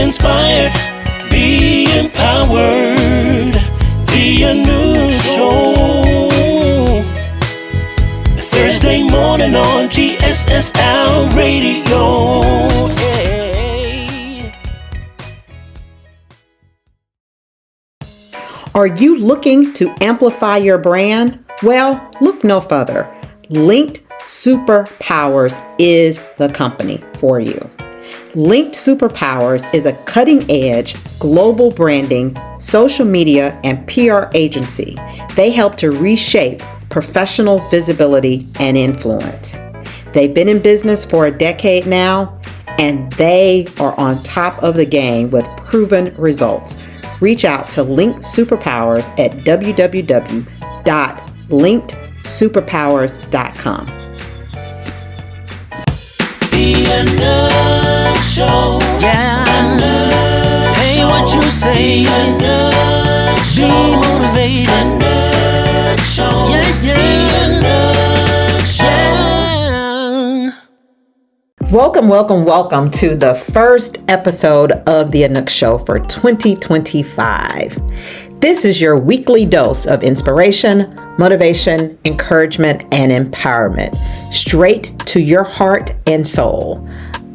inspired, be empowered. The Anouk Show. Thursday morning on GSSL Radio. Hey. Are you looking to amplify your brand? Well, look no further. Linked Superpowers is the company for you. Linked Superpowers is a cutting-edge global branding, social media, and PR agency. They help to reshape professional visibility and influence. They've been in business for a decade now, and they are on top of the game with proven results. Reach out to Linked Superpowers at www.linkedsuperpowers.com. The Anouk Show. Yeah. Anouk Hey, Show. What you say? Anouk Show. Be motivated. Anouk Show. Yeah, yeah. Anouk Show. Welcome to the first episode of the Anouk Show for 2025. This is your weekly dose of inspiration, motivation, encouragement, and empowerment, straight to your heart and soul.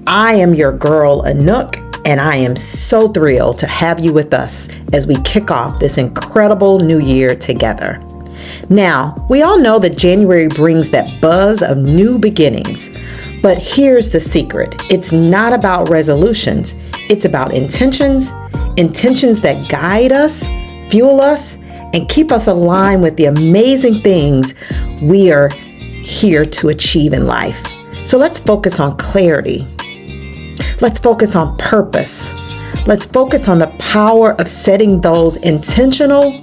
I am your girl, Anouk, and I am so thrilled to have you with us as we kick off this incredible new year together. Now, we all know that January brings that buzz of new beginnings, but here's the secret. It's not about resolutions. It's about intentions that guide us, fuel us, and keep us aligned with the amazing things we are here to achieve in life. So let's focus on clarity. Let's focus on purpose. Let's focus on the power of setting those intentional,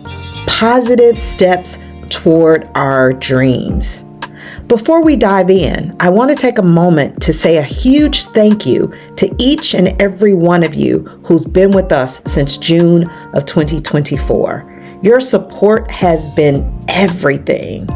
positive steps toward our dreams. Before we dive in, I want to take a moment to say a huge thank you to each and every one of you who's been with us since June of 2024. Your support has been everything.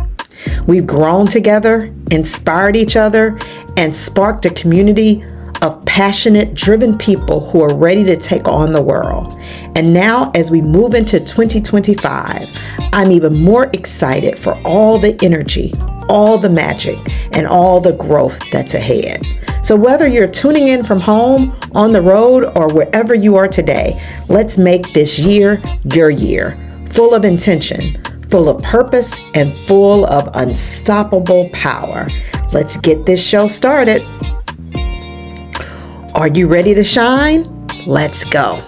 We've grown together, inspired each other, and sparked a community of passionate, driven people who are ready to take on the world. And now, as we move into 2025, I'm even more excited for all the energy, all the magic, and all the growth that's ahead. So whether you're tuning in from home, on the road, or wherever you are today, let's make this year your year, full of intention, full of purpose, and full of unstoppable power. Let's get this show started. Are you ready to shine? Let's go.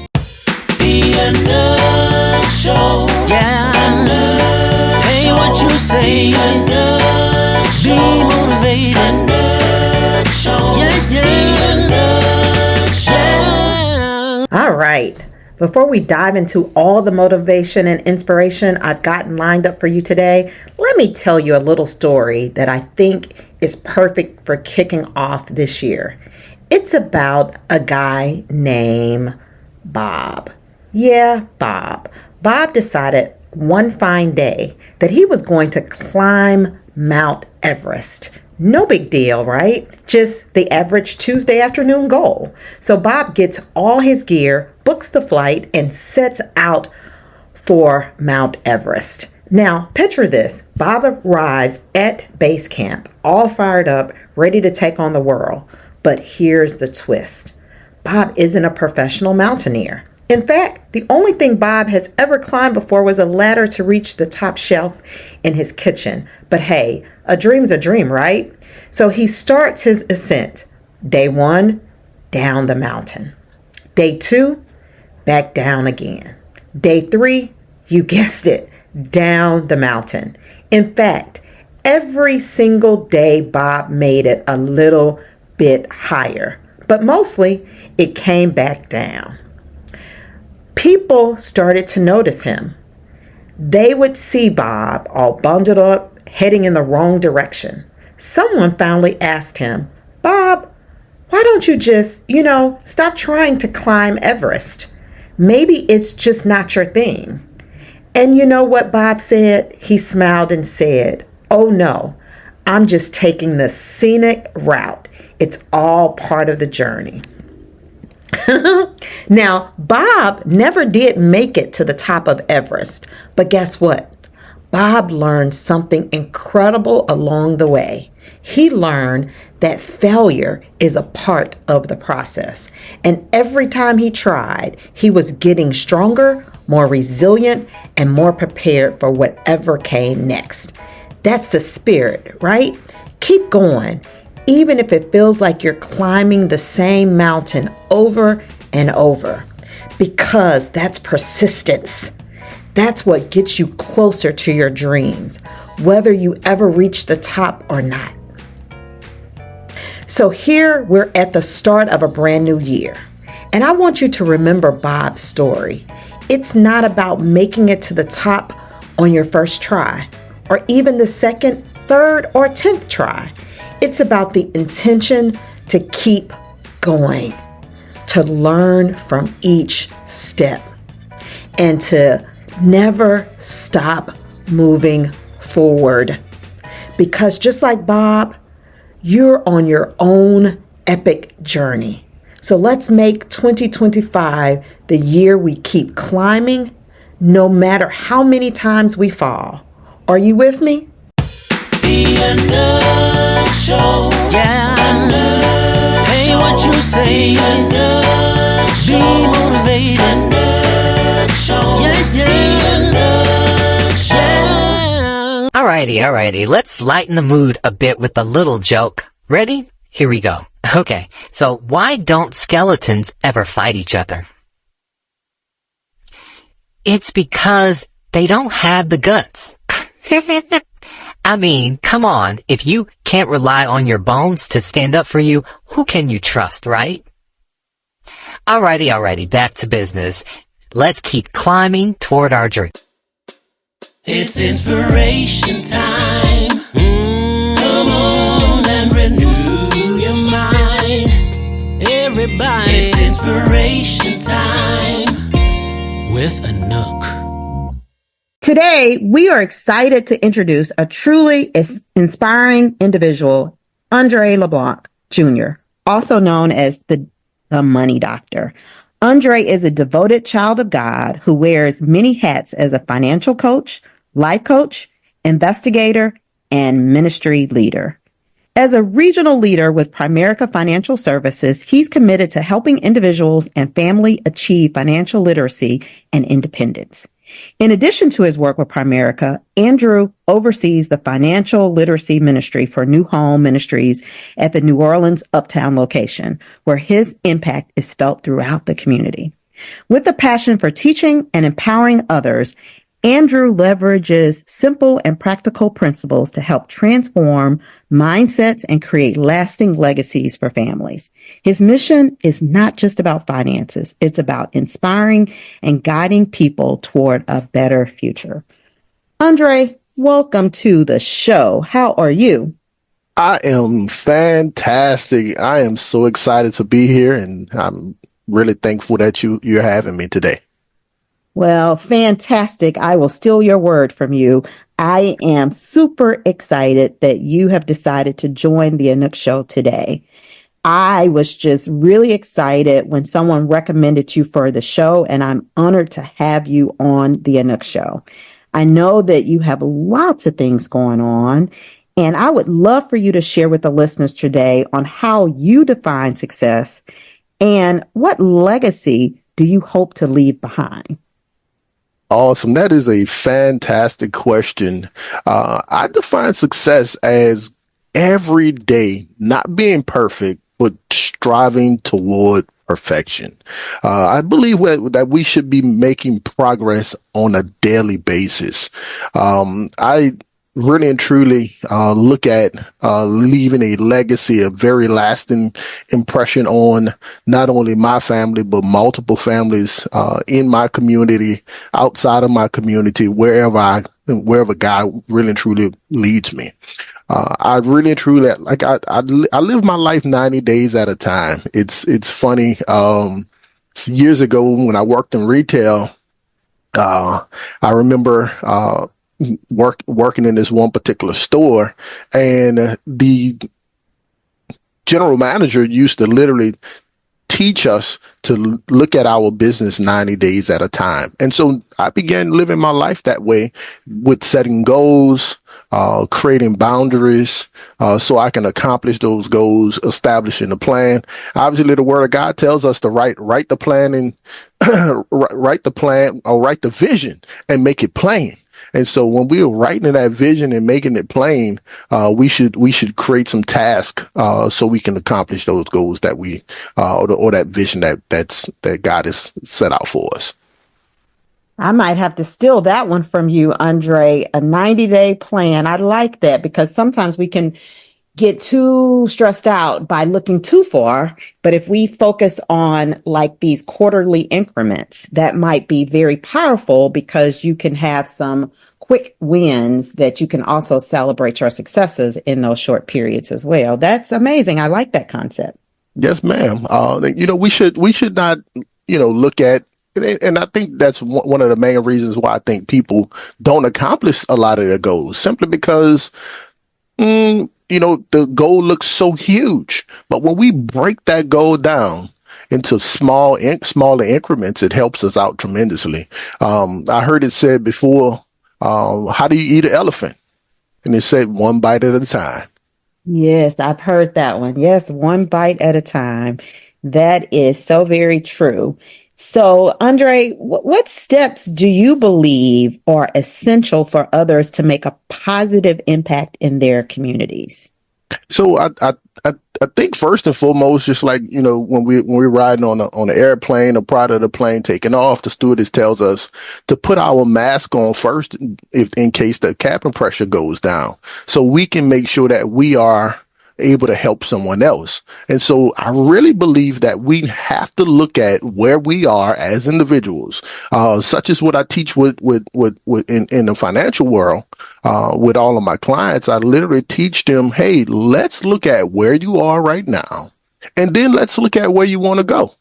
The Anouk Show. Yeah. Anouk Hey, Show. What you say? Anouk Show. Be motivated. Anouk Show. Yeah, yeah. Anouk Show. All right. Before we dive into all the motivation and inspiration I've gotten lined up for you today, let me tell you a little story that I think is perfect for kicking off this year. It's about a guy named Bob. Yeah, Bob. Bob decided one fine day that he was going to climb Mount Everest. No big deal, right? Just the average Tuesday afternoon goal. So Bob gets all his gear, books the flight, and sets out for Mount Everest. Now, picture this. Bob arrives at base camp, all fired up, ready to take on the world. But here's the twist. Bob isn't a professional mountaineer. In fact, the only thing Bob has ever climbed before was a ladder to reach the top shelf in his kitchen. But hey, a dream's a dream, right? So he starts his ascent. Day 1, down the mountain. Day 2, back down again. Day 3, you guessed it, down the mountain. In fact, every single day Bob made it a little bit higher, but mostly it came back down. People started to notice him. They would see Bob all bundled up, heading in the wrong direction. Someone finally asked him, "Bob, why don't you just, stop trying to climb Everest? Maybe it's just not your thing." And you know what Bob said? He smiled and said, "Oh no, I'm just taking the scenic route. It's all part of the journey." Now, Bob never did make it to the top of Everest, but guess what? Bob learned something incredible along the way. He learned that failure is a part of the process. And every time he tried, he was getting stronger, more resilient, and more prepared for whatever came next. That's the spirit, right? Keep going, even if it feels like you're climbing the same mountain over and over, because that's persistence. That's what gets you closer to your dreams, whether you ever reach the top or not. So here we're at the start of a brand new year, and I want you to remember Bob's story. It's not about making it to the top on your first try, or even the second, third, or 10th try. It's about the intention to keep going, to learn from each step, and to never stop moving forward. Because just like Bob, you're on your own epic journey. So let's make 2025 the year we keep climbing, no matter how many times we fall. Are you with me? The Anouk Show. Yeah. Anouk Hey, Show. What you say? Anouk Show. Be motivated. Anouk Show. Yeah. Anouk Show. Alrighty. Let's lighten the mood a bit with a little joke. Ready? Here we go. Okay, so why don't skeletons ever fight each other? It's because they don't have the guts. I mean, come on, if you can't rely on your bones to stand up for you, who can you trust, right? Alrighty, back to business. Let's keep climbing toward our dream. It's inspiration time. Come on and renew your mind. Everybody, it's inspiration time with Anouk. Today, we are excited to introduce a truly inspiring individual, Andre LeBlanc Jr., also known as the Money Doctor. Andre is a devoted child of God who wears many hats as a financial coach, life coach, investigator, and ministry leader. As a regional leader with Primerica Financial Services, he's committed to helping individuals and family achieve financial literacy and independence. In addition to his work with Primerica, Andrew oversees the financial literacy ministry for New Home Ministries at the New Orleans Uptown location, where his impact is felt throughout the community. With a passion for teaching and empowering others, Andrew leverages simple and practical principles to help transform mindsets and create lasting legacies for families. His mission is not just about finances. It's about inspiring and guiding people toward a better future. Andre, welcome to the show. How are you? I am fantastic. I am so excited to be here, and I'm really thankful that you're having me today. Well, fantastic. I will steal your word from you. I am super excited that you have decided to join the Anouk Show today. I was just really excited when someone recommended you for the show, and I'm honored to have you on the Anouk Show. I know that you have lots of things going on, and I would love for you to share with the listeners today on how you define success and what legacy do you hope to leave behind? Awesome. That is a fantastic question. I define success as every day, not being perfect, but striving toward perfection. I believe that we should be making progress on a daily basis. I really and truly look at leaving a legacy, a very lasting impression on not only my family, but multiple families in my community, outside of my community, wherever God really and truly leads me. I really and truly, like I live my life 90 days at a time. It's funny. Years ago when I worked in retail, I remember working in this one particular store, and the general manager used to literally teach us to look at our business 90 days at a time. And so I began living my life that way, with setting goals, creating boundaries, so I can accomplish those goals, establishing a plan. Obviously, the Word of God tells us to write the plan and write the plan, or write the vision and make it plain. And so when we are writing that vision and making it plain, we should create some tasks, so we can accomplish those goals that we or that vision that God has set out for us. I might have to steal that one from you, Andre. A 90-day plan. I like that, because sometimes we can get too stressed out by looking too far. But if we focus on like these quarterly increments, that might be very powerful, because you can have some quick wins that you can also celebrate your successes in those short periods as well. That's amazing. I like that concept. Yes, ma'am. We should not, look at, and I think that's one of the main reasons why I think people don't accomplish a lot of their goals, simply because, the goal looks so huge. But when we break that goal down into smaller increments, it helps us out tremendously. I heard it said before, how do you eat an elephant? And it said, one bite at a time. Yes, I've heard that one. Yes, one bite at a time. That is so very true. So, Andre, what steps do you believe are essential for others to make a positive impact in their communities? So I think first and foremost, just like, when we're riding on an airplane, or prior to the plane taking off, the stewardess tells us to put our mask on first, if in case the cabin pressure goes down, so we can make sure that we are able to help someone else. And so I really believe that we have to look at where we are as individuals, such as what I teach with in the financial world. With all of my clients, I literally teach them, hey, let's look at where you are right now, and then let's look at where you want to go.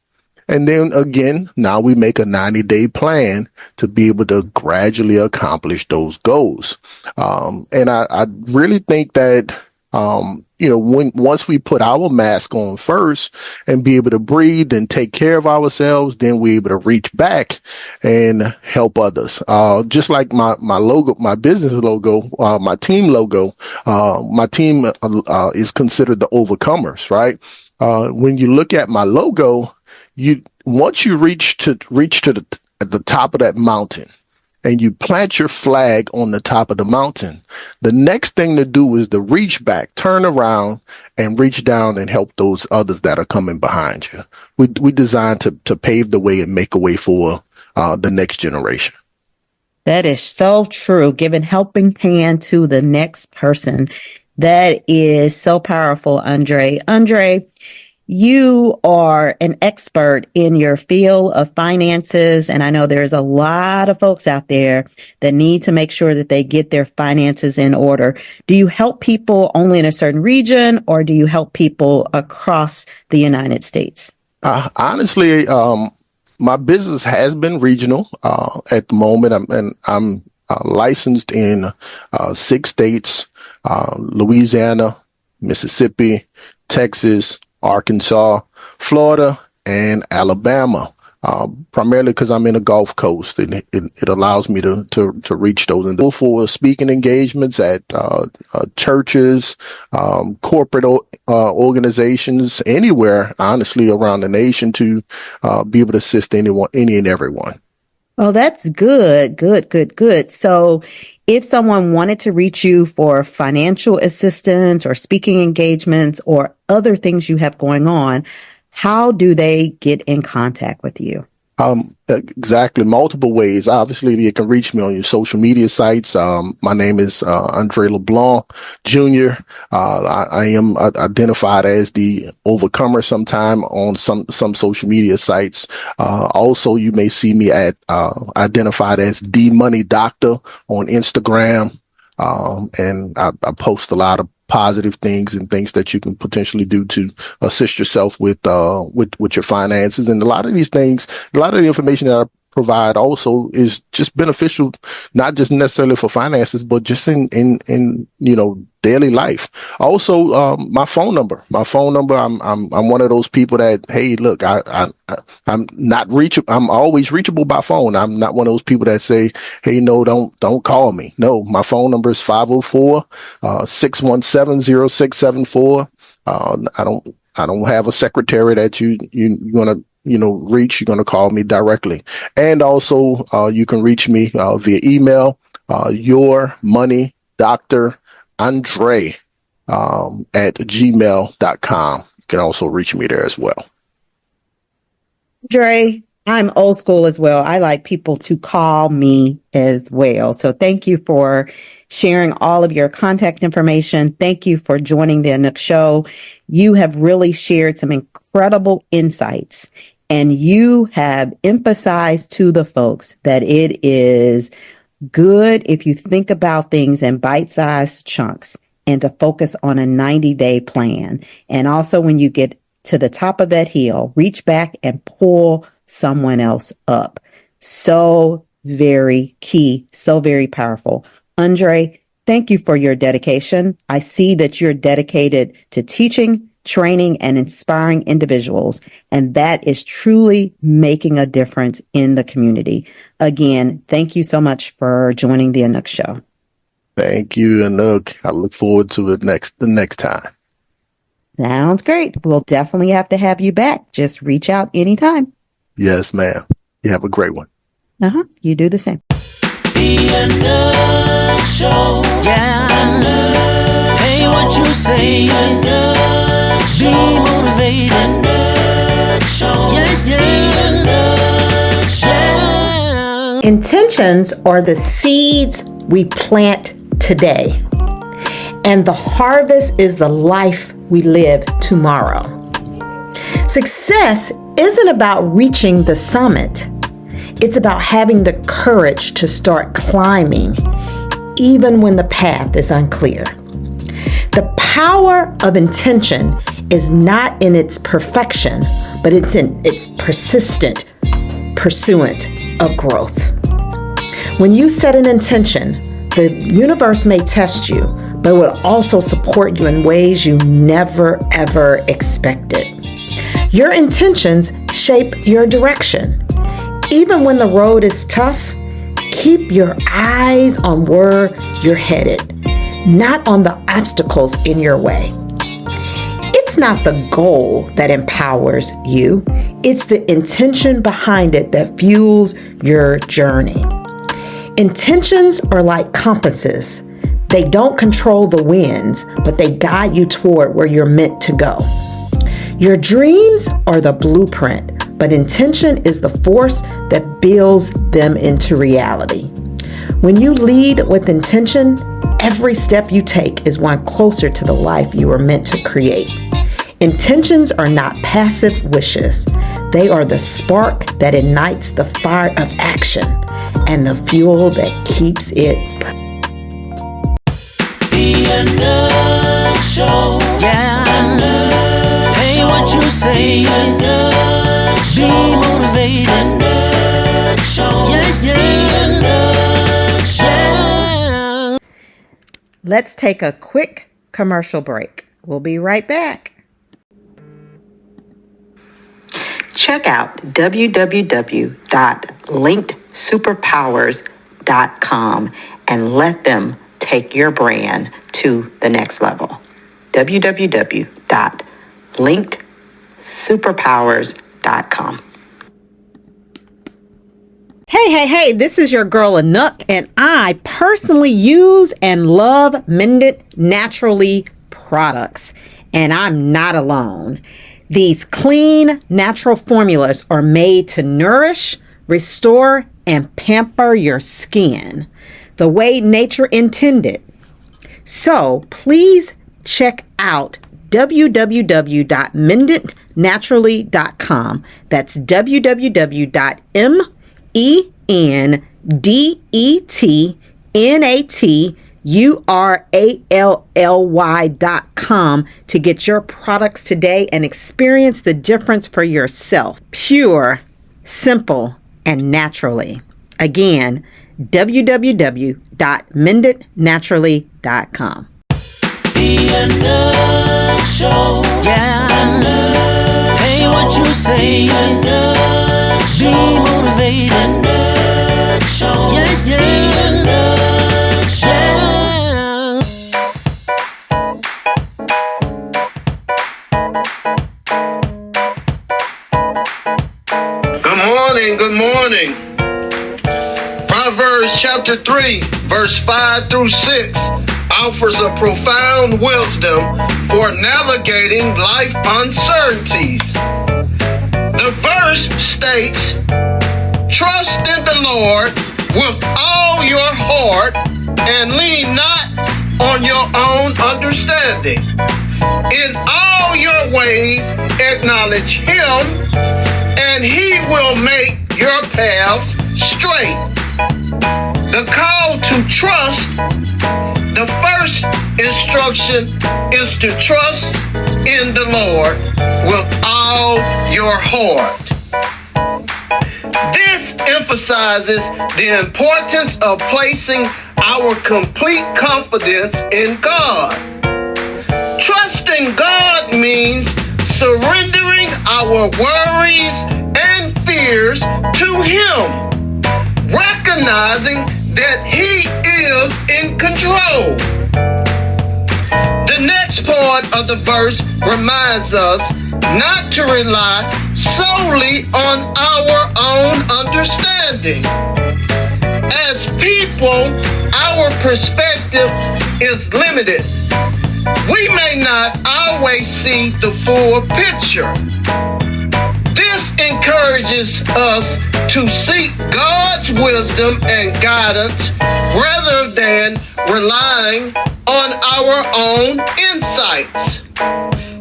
And then again, now we make a 90-day plan to be able to gradually accomplish those goals. And I really think that, once we put our mask on first and be able to breathe and take care of ourselves, then we're able to reach back and help others. Just like my logo, my business logo, my team logo, my team is considered the overcomers, right? When you look at my logo, once you reach to the top of that mountain, and you plant your flag on the top of the mountain, the next thing to do is to reach back, turn around, and reach down and help those others that are coming behind you. We designed to pave the way and make a way for the next generation. That is so true. Giving helping hand to the next person. That is so powerful, Andre. Andre, you are an expert in your field of finances, and I know there's a lot of folks out there that need to make sure that they get their finances in order. Do you help people only in a certain region, or do you help people across the United States? Honestly, my business has been regional at the moment. I'm licensed in 6 states, Louisiana, Mississippi, Texas, Arkansas, Florida, and Alabama, primarily because I'm in the Gulf Coast, and it allows me to reach those. And for speaking engagements at churches, corporate organizations, anywhere, honestly, around the nation, to be able to assist any and everyone. Oh, that's good. Good. So if someone wanted to reach you for financial assistance or speaking engagements or other things you have going on, how do they get in contact with you? Exactly. Multiple ways. Obviously, you can reach me on your social media sites. My name is Andre LeBlanc Jr. I am identified as the Overcomer sometime on some social media sites. Also, you may see me identified as the Money Doctor on Instagram. And I post a lot of positive things and things that you can potentially do to assist yourself with your finances. And a lot of these things, a lot of the information that provide also is just beneficial, not just necessarily for finances, but just in daily life. Also, my phone number. I'm one of those people that, hey, look, I'm not reachable. I'm always reachable by phone. I'm not one of those people that say, hey, no, don't call me. No, my phone number is 504-617-0674. I don't have a secretary that you're gonna reach. You're gonna call me directly, and also you can reach me via email. Your money Dr. Andre at gmail.com. You can also reach me there as well. Dre, I'm old school as well. I like people to call me as well. So thank you for sharing all of your contact information. Thank you for joining the Anouk Show. You have really shared some incredible insights, and you have emphasized to the folks that it is good if you think about things in bite-sized chunks and to focus on a 90-day plan. And also, when you get to the top of that hill, reach back and pull someone else up. So very key, so very powerful. Andre, thank you for your dedication. I see that you're dedicated to teaching, training, and inspiring individuals, and that is truly making a difference in the community. Again, thank you so much for joining the Anouk Show. Thank you, Anouk. I look forward to it the next time. Sounds great. We'll definitely have to have you back. Just reach out anytime. Yes, ma'am. You have a great one. You do the same. The Anouk Show. Yeah. Anouk Hey, what you say? Anouk Be motivated. Anouk Show. Yeah. Anouk Show. Intentions are the seeds we plant today, and the harvest is the life we live tomorrow. Success isn't about reaching the summit. It's about having the courage to start climbing, even when the path is unclear. The power of intention is not in its perfection, but it's in its persistent pursuit of growth. When you set an intention, the universe may test you, but it will also support you in ways you never, ever expected. Your intentions shape your direction. Even when the road is tough, keep your eyes on where you're headed, not on the obstacles in your way. It's not the goal that empowers you. It's the intention behind it that fuels your journey. Intentions are like compasses. They don't control the winds, but they guide you toward where you're meant to go. Your dreams are the blueprint, but intention is the force that builds them into reality. When you lead with intention, every step you take is one closer to the life you were meant to create. Intentions are not passive wishes. They are the spark that ignites the fire of action and the fuel that keeps it. The Anouk Show. Yeah. Anouk Hey, what you say? Anouk Be motivated. Anouk Show. Yeah. Anouk Show. Let's take a quick commercial break. We'll be right back. Check out www.linkedsuperpowers.com and let them take your brand to the next level. www.linkedsuperpowers.com. Hey, this is your girl Anouk, and I personally use and love Mended Naturally products, and I'm not alone. These clean, natural formulas are made to nourish, restore, and pamper your skin the way nature intended. So please check out www.mendednaturally.com. That's www.mendednaturally.com to get your products today and experience the difference for yourself. Pure, simple, and naturally. Again, www.mendednaturally.com. The Anouk Show. Yeah. Anouk Hey, Show. What you say? Anouk Show. Be motivated. Anouk Show. Yeah, yeah. The Anouk Show. Good morning. Proverbs chapter 3, verse 5 through 6 offers a profound wisdom for navigating life uncertainties. The verse states, "Trust in the Lord with all your heart and lean not on your own understanding. In all your ways acknowledge Him, and He will make your paths straight." The call to trust, the first instruction is to trust in the Lord with all your heart. This emphasizes the importance of placing our complete confidence in God. Trusting God means surrendering our worries and fears to Him, recognizing that He is in control. The next part of the verse reminds us not to rely solely on our own understanding. As people, our perspective is limited. We may not always see the full picture. This encourages us to seek God's wisdom and guidance rather than relying on our own insights.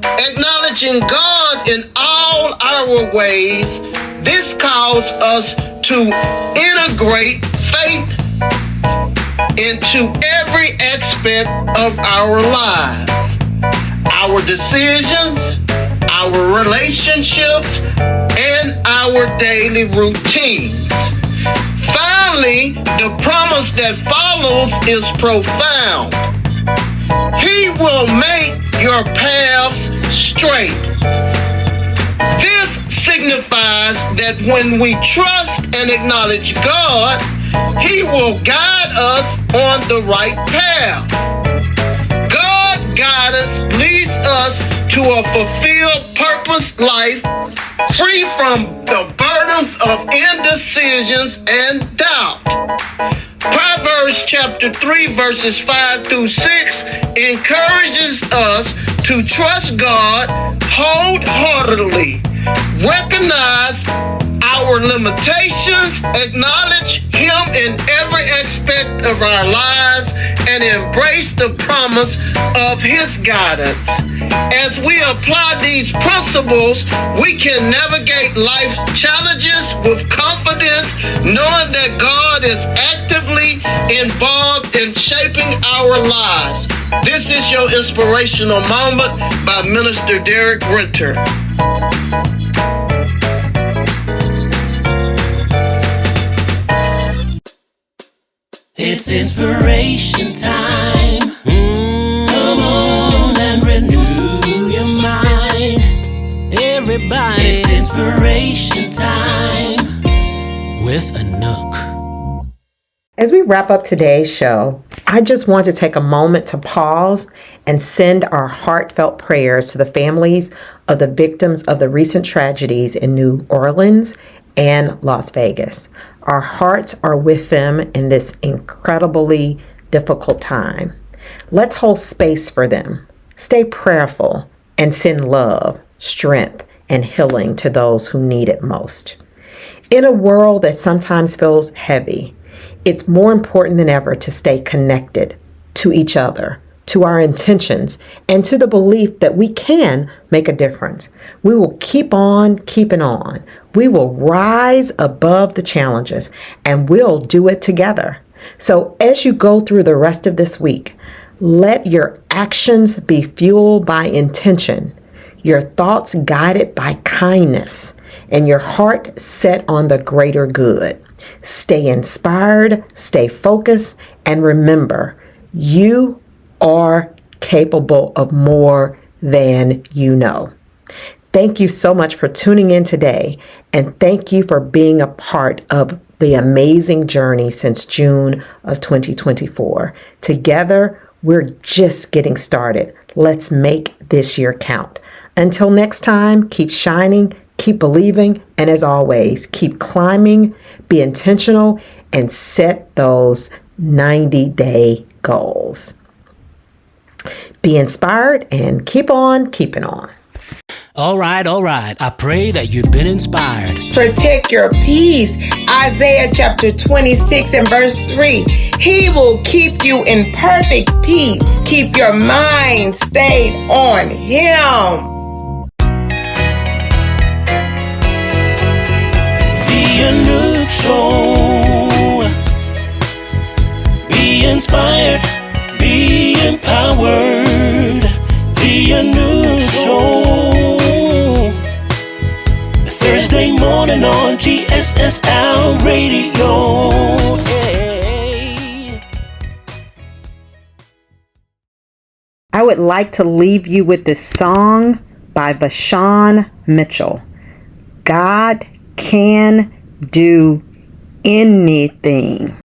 Acknowledging God in all our ways, this calls us to integrate faith into every aspect of our lives, our decisions, our relationships, and our daily routines. Finally, the promise that follows is profound. He will make your paths straight. This signifies that when we trust and acknowledge God, He will guide us on the right path. God's guidance leads us to a fulfilled purpose life, free from the burdens of indecisions and doubt. Proverbs chapter 3 verses 5 through 6 encourages us to trust God wholeheartedly, recognize our limitations, acknowledge Him in every aspect of our lives, and embrace the promise of His guidance. As we apply these principles, we can navigate life's challenges with confidence, knowing that God is actively involved in shaping our lives. This is your inspirational moment by Minister Derek Renter. It's inspiration time. Come on and renew your mind. Everybody, it's inspiration time with Anouk. As we wrap up today's show, I just want to take a moment to pause and send our heartfelt prayers to the families of the victims of the recent tragedies in New Orleans and Las Vegas. Our hearts are with them in this incredibly difficult time. Let's hold space for them. Stay prayerful and send love, strength, and healing to those who need it most. In a world that sometimes feels heavy, it's more important than ever to stay connected to each other, to our intentions, and to the belief that we can make a difference. We will keep on keeping on. We will rise above the challenges, and we'll do it together. So as you go through the rest of this week, let your actions be fueled by intention, your thoughts guided by kindness, and your heart set on the greater good. Stay inspired, stay focused, and remember, you are capable of more than you know. Thank you so much for tuning in today, and thank you for being a part of the amazing journey since June of 2024. Together, we're just getting started. Let's make this year count. Until next time, keep shining, keep believing, and as always, keep climbing, be intentional, and set those 90-day goals. Be inspired and keep on keeping on. All right. I pray that you've been inspired. Protect your peace. Isaiah chapter 26 and verse 3. He will keep you in perfect peace. Keep your mind stayed on Him. The Anouk Show. Be inspired. Be empowered. The Anouk Show. Thursday morning on GSSL Radio. Hey. I would like to leave you with this song by Vashawn Mitchell. God can do anything.